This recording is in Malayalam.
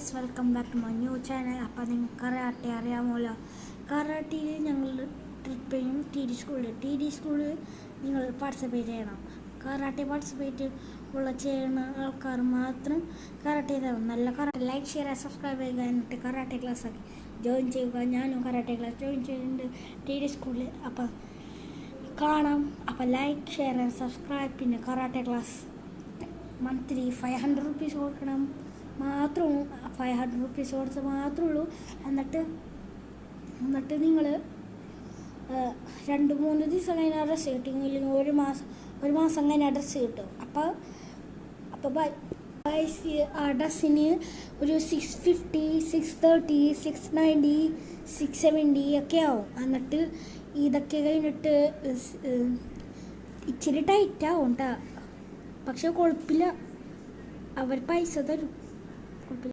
Guys, welcome back to my new channel. അപ്പോൾ നിങ്ങൾക്ക് കരാട്ടെ അറിയാമല്ലോ. കരാട്ടയിൽ ഞങ്ങൾ ട്രിപ്പ് ചെയ്യും. ടി ഡി സ്കൂളിൽ നിങ്ങൾ പാർട്ടിസിപ്പേറ്റ് ചെയ്യണം. കരാട്ടെ പാർട്ടിസിപ്പേറ്റ് ചെയ്യുന്ന ആൾക്കാർ മാത്രം കരാട്ടെ ചെയ്താൽ നല്ല കരാട്ടെ ലൈക്ക്, ഷെയർ, സബ്സ്ക്രൈബ് ചെയ്യുക. എന്നിട്ട് കരാട്ടെ ക്ലാസ്സൊക്കെ ജോയിൻ ചെയ്യുക. ഞാനും കരാട്ടെ ക്ലാസ് ജോയിൻ ചെയ്യുന്നുണ്ട് ടി ഡി സ്കൂളിൽ. അപ്പം കാണാം. അപ്പോൾ ലൈക്ക്, ഷെയർ, സബ്സ്ക്രൈബ്. പിന്നെ കരാട്ടെ ക്ലാസ് മന്ത്ലി 500 rupees കൊടുക്കണം മാത്രം. 500 rupees കൊടുത്ത് മാത്രമേ ഉള്ളൂ. എന്നിട്ട് നിങ്ങൾ 2-3 ദിവസം കഴിഞ്ഞാൽ ഡ്രസ്സ് കിട്ടും. ഇല്ലെങ്കിൽ ഒരു മാസം കഴിഞ്ഞാൽ ഡ്രസ്സ് കിട്ടും. അപ്പോൾ ആ ഡ്രസ്സിന് ഒരു 650, 630, 690, 670 ഒക്കെ ആവും. എന്നിട്ട് ഇതൊക്കെ കഴിഞ്ഞിട്ട് ഇച്ചിരി ടൈറ്റ് ആവും കേട്ടോ. പക്ഷെ കുഴപ്പമില്ല, അവർ പൈസ തരും.